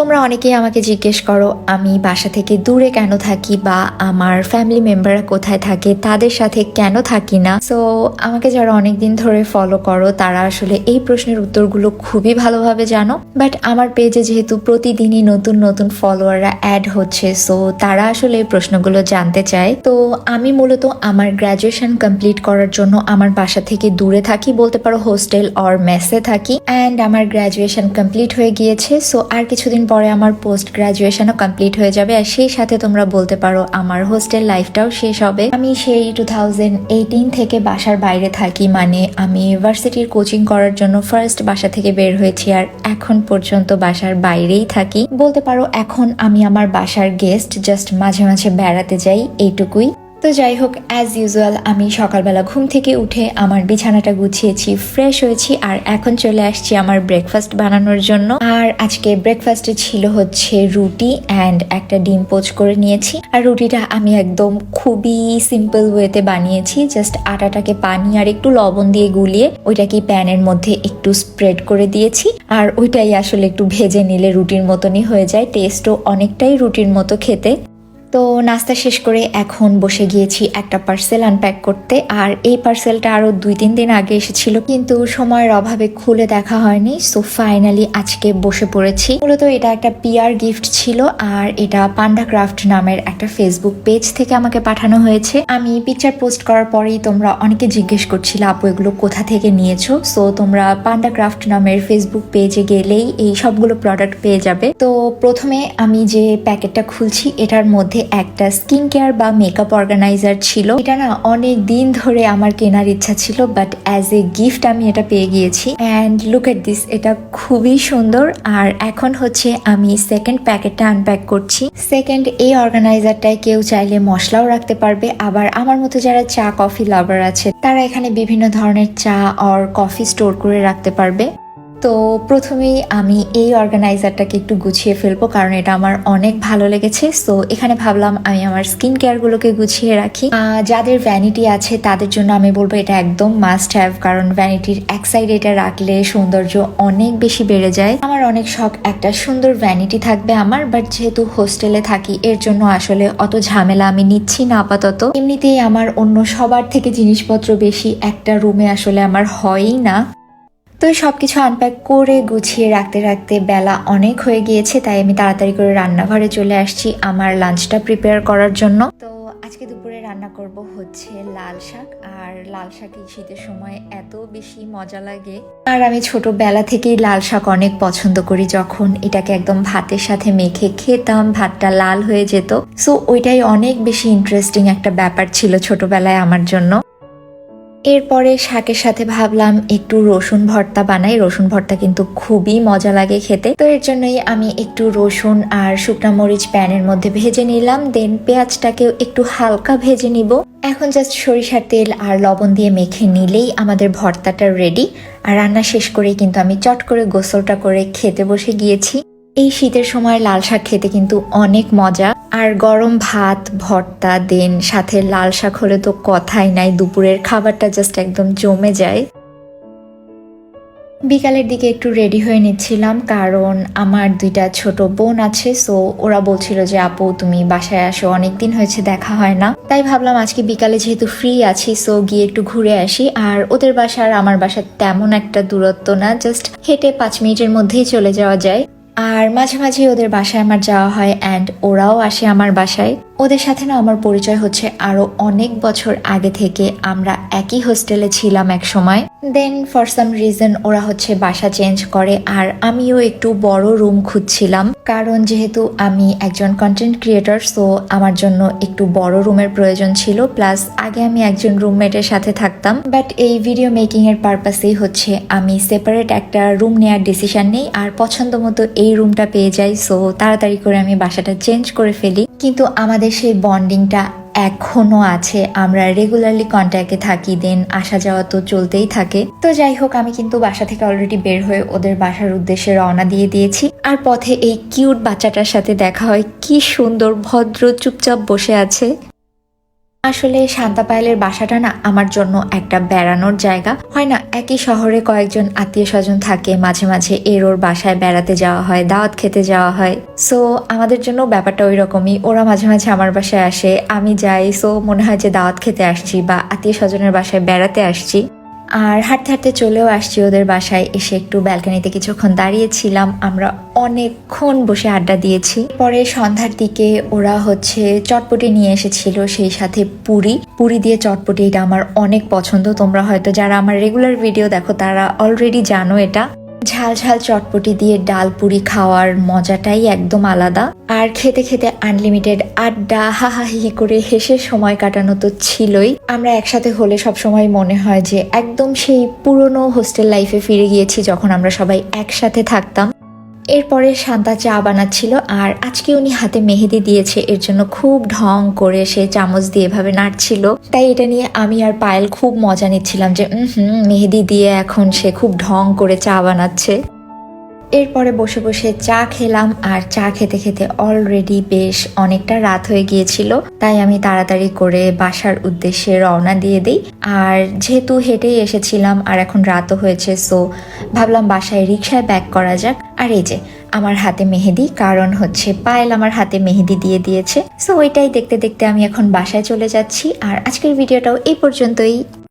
তোমরা অনেকেই আমাকে জিজ্ঞেস করো আমি বাসা থেকে দূরে কেন থাকি বা আমার ফ্যামিলি মেম্বাররা কোথায় থাকে তাদের সাথে কেন থাকি না। সো আমাকে যারা অনেকদিন ধরে ফলো করো তারা আসলে এই প্রশ্নের উত্তরগুলো খুবই ভালোভাবে জানো। বাট আমার পেজে যেহেতু প্রতিদিনই নতুন নতুন ফলোয়াররা অ্যাড হচ্ছে, সো তারা আসলে এই প্রশ্নগুলো জানতে চায়। তো আমি মূলত আমার গ্র্যাজুয়েশন কমপ্লিট করার জন্য আমার বাসা থেকে দূরে থাকি, বলতে পারো হোস্টেল অর মেসে থাকি। অ্যান্ড আমার গ্র্যাজুয়েশন কমপ্লিট হয়ে গিয়েছে, সো আর কিছুদিন পরে আমার পোস্ট গ্রাজুয়েশনও কমপ্লিট হয়ে যাবে। আর সেই সাথে তোমরা বলতে পারো আমার হোস্টেল লাইফটাও শেষ হবে। আমি সেই 2018 থেকে বাসার বাইরে থাকি, মানে আমি ইউনিভার্সিটির কোচিং করার জন্য ফার্স্ট বাসা থেকে বের হয়েছি আর এখন পর্যন্ত বাসার বাইরেই থাকি। বলতে পারো এখন আমি আমার বাসার গেস্ট, জাস্ট মাঝে মাঝে বেড়াতে যাই, এইটুকুই। তো যাই হোক, অ্যাজ ইউজুয়াল আমি সকালবেলা ঘুম থেকে উঠে আমার বিছানাটা গুছিয়েছি, ফ্রেশ হয়েছি আর এখন চলে আসছি আমার ব্রেকফাস্ট বানানোর জন্য। আর আজকে ব্রেকফাস্টে ছিল হচ্ছে রুটি অ্যান্ড একটা ডিম পোচ করে নিয়েছি। আর রুটিটা আমি একদম খুবই সিম্পল ওয়েতে বানিয়েছি, জাস্ট আটাটাকে পানি আর একটু লবণ দিয়ে গুলিয়ে ওইটাকে প্যানের মধ্যে একটু স্প্রেড করে দিয়েছি। আর ওইটাই আসলে একটু ভেজে নিলে রুটির মতনই হয়ে যায়, টেস্টও অনেকটাই রুটির মতো খেতে। তো নাস্তা শেষ করে এখন বসে গিয়েছি একটা পার্সেল আনপ্যাক করতে। আর এই পার্সেলটা আরো 2-3 দিন আগে এসেছিল, কিন্তু সময়ের অভাবে খুলে দেখা হয়নি। সো ফাইনালি আজকে বসে পড়েছি। মূলত এটা একটা পিআর গিফট ছিল আর এটা পান্ডা ক্রাফট নামের একটা ফেসবুক পেজ থেকে আমাকে পাঠানো হয়েছে। আমি পিকচার পোস্ট করার পরেই তোমরা অনেকে জিজ্ঞেস করছিলে আপু এগুলো কোথা থেকে নিয়েছো। সো তোমরা পান্ডা ক্রাফট নামের ফেসবুক পেজে গেলেই এই সবগুলো প্রোডাক্ট পেয়ে যাবে। তো প্রথমে আমি যে প্যাকেটটা খুলছি এটার মধ্যে একটা স্কিন কেয়ার বা মেকআপ অর্গানাইজার ছিল। এটা না অনেক দিন ধরে আমার কেনার ইচ্ছা ছিল, বাট অ্যাজ এ গিফট আমি এটা পেয়ে গিয়েছি। অ্যান্ড লুক এট দিস, এটা খুবই সুন্দর। আর এখন হচ্ছে আমি সেকেন্ড প্যাকেটটা আনপ্যাক করছি। সেকেন্ড এই অর্গানাইজারটায় কেউ চাইলে মশলাও রাখতে পারবে, আবার আমার মতো যারা চা কফি লাভার আছে তারা এখানে বিভিন্ন ধরনের চা অর কফি স্টোর করে রাখতে পারবে। তো প্রথমেই আমি এই অর্গানাইজারটাকে একটু গুছিয়ে ফেলবো, কারণ এটা আমার অনেক ভালো লেগেছে। সো এখানে ভাবলাম আমি আমার স্কিন কেয়ারগুলোকে গুছিয়ে রাখি। যাদের ভ্যানিটি আছে তাদের জন্য আমি বলবো এটা একদম মাস্ট হ্যাভ, কারণ ভ্যানিটির এক সাইডে এটা রাখলে সৌন্দর্য অনেক বেশি বেড়ে যায়। আমার অনেক শখ একটা সুন্দর ভ্যানিটি থাকবে আমার, বাট যেহেতু হোস্টেলে থাকি এর জন্য আসলে অত ঝামেলা আমি নিচ্ছি না আপাতত। এমনিতেই আমার অন্য সবার থেকে জিনিসপত্র বেশি একটা রুমে আসলে আমার হয়ই না। তো সবকিছু আনপ্যাক করে গুছিয়ে রাখতে রাখতে বেলা অনেক হয়ে গিয়েছে, তাই আমি তাড়াতাড়ি করে রান্নাঘরে চলে আসছি আমার লাঞ্চটা প্রিপেয়ার করার জন্য। তো আজকে দুপুরে রান্না করব হচ্ছে লাল শাক। আর লাল শাক এই শীতের সময় এত বেশি মজা লাগে। আর আমি ছোটবেলা থেকেই লাল শাক অনেক পছন্দ করি, যখন এটাকে একদম ভাতের সাথে মেখে খেতাম ভাতটা লাল হয়ে যেত। সো ওইটাই অনেক বেশি ইন্টারেস্টিং একটা ব্যাপার ছিল ছোটবেলায় আমার জন্য। এরপরে শাকের সাথে ভাবলাম একটু রসুন ভর্তা বানাই। রসুন ভর্তা কিন্তু খুবই মজা লাগে খেতে। তো এর জন্যই আমি একটু রসুন আর শুকনা মরিচ প্যানের মধ্যে ভেজে নিলাম। দেন পেঁয়াজটাকেও একটু হালকা ভেজে নিব। এখন জাস্ট সরিষার তেল আর লবণ দিয়ে মেখে নিলেই আমাদের ভর্তাটা রেডি। আর রান্না শেষ করেই কিন্তু আমি চট করে গোসলটা করে খেতে বসে গিয়েছি। এই শীতের সময় লাল শাক খেতে কিন্তু অনেক মজা। আর গরম ভাত ভর্তা দেন সাথে লাল শাক হলে তো কথাই নাই, দুপুরের খাবারটা জাস্ট একদম জমে যায়। বিকালের দিকে একটু রেডি হয়ে নিচ্ছিলাম, কারণ আমার 2টা ছোট বোন আছে। সো ওরা বলছিল যে আপু তুমি বাসায় আসো, অনেকদিন হয়েছে দেখা হয় না। তাই ভাবলাম আজকে বিকালে যেহেতু ফ্রি আছি সো গিয়ে একটু ঘুরে আসি। আর ওদের বাসা আর আমার বাসা তেমন একটা দূরত্ব না, জাস্ট হেঁটে 5 মিনিটের মধ্যেই চলে যাওয়া যায়। আর মাঝে মাঝে ওদের বাসায় আমার যাওয়া হয় অ্যান্ড ওরাও আসে আমার বাসায়। ওদের সাথে না আমার পরিচয় হচ্ছে আরো অনেক বছর আগে থেকে। আমরা একই হোস্টেলে ছিলাম এক সময়। দেন ফর সাম রিজন ওরা হচ্ছে বাসা চেঞ্জ করে আর আমিও একটু বড় রুম খুঁজছিলাম, কারণ যেহেতু আমি একজন কন্টেন্ট ক্রিয়েটর সো আমার জন্য একটু বড় রুমের প্রয়োজন ছিল। প্লাস আগে আমি একজন রুমমেটের সাথে থাকতাম, বাট এই ভিডিও মেকিং এর পারপাসেই হচ্ছে আমি সেপারেট একটা রুম নেওয়ার ডিসিশন নেই আর পছন্দ মতো এই রুমটা পেয়ে যাই। সো তাড়াতাড়ি করে আমি বাসাটা চেঞ্জ করে ফেলি। কিন্তু আমাদের সেই বন্ডিংটা এখনো আছে, আমরা রেগুলারলি কন্ট্যাক্টে থাকি, দেন আসা যাওয়া তো চলতেই থাকে। তো যাই হোক, আমি কিন্তু বাসা থেকে অলরেডি বের হয়ে ওদের বাসার উদ্দেশ্যে রওনা দিয়ে দিয়েছি। আর পথে এই কিউট বাচ্চাটার সাথে দেখা হয়, কি সুন্দর ভদ্র চুপচাপ বসে আছে। আসলে শান্তা পায়েলের বাসাটা না আমার জন্য একটা বেড়ানোর জায়গা। হয় না, একই শহরে কয়েকজন আত্মীয় স্বজন থাকে, মাঝে মাঝে এর ওর বাসায় বেড়াতে যাওয়া হয়, দাওয়াত খেতে যাওয়া হয়। সো আমাদের জন্য ব্যাপারটা ওই রকমই। ওরা মাঝে মাঝে আমার বাসায় আসে, আমি যাই। সো মনে হয় যে দাওয়াত খেতে আসছি বা আত্মীয় স্বজনের বাসায় বেড়াতে আসছি। আর হাঁটতে হাঁটতে চলেও আসছি ওদের বাসায়। এসে একটু ব্যালকনিতে কিছুক্ষণ দাঁড়িয়েছিলাম, আমরা অনেকক্ষণ বসে আড্ডা দিয়েছি। পরে সন্ধ্যার দিকে ওরা চটপটি নিয়ে এসেছিল, সেই সাথে পুরি পুরি দিয়ে চটপটি। এটা আমার অনেক পছন্দ। তোমরা হয়তো যারা আমার রেগুলার ভিডিও দেখো তারা অলরেডি জানো এটা। ঝাল ঝাল চটপটি দিয়ে ডাল পুরি খাওয়ার মজাটাই একদম আলাদা। আর খেতে খেতে আনলিমিটেড আড্ডা, হাহাহি করে হেসে সময় কাটানো তো ছিলই। আমরা একসাথে হলে সব সময় মনে হয় যে একদম সেই পুরনো হোস্টেল লাইফে ফিরে গিয়েছি, যখন আমরা সবাই একসাথে থাকতাম। এরপরে শান্তা চা বানাচ্ছিল, আর আজকে উনি হাতে মেহেদি দিয়েছে, এর জন্য খুব ঢং করে সে চামচ দিয়ে এভাবে নাড়ছিল। তাই এটা নিয়ে আমি আর পায়েল খুব মজা নিচ্ছিলাম যে মেহেদি দিয়ে এখন সে খুব ঢং করে চা বানাচ্ছে। এরপরে বসে বসে চা খেলাম, আর চা খেতে খেতে অলরেডি বেশ অনেকটা রাত হয়ে গিয়েছিল। তাই আমি তাড়াতাড়ি করে বাসার উদ্দেশ্যে রওনা দিয়ে দিই। আর যেহেতু হেঁটেই এসেছিলাম আর এখন রাতও হয়েছে, সো ভাবলাম বাসায় রিক্সায় ব্যাক করা যাক। আর এই যে আমার হাতে মেহেদি, কারণ পায়েল আমার হাতে মেহেদি দিয়ে দিয়েছে। সো ওইটাই দেখতে দেখতে আমি এখন বাসায় চলে যাচ্ছি। আর আজকের ভিডিওটাও এই পর্যন্তই।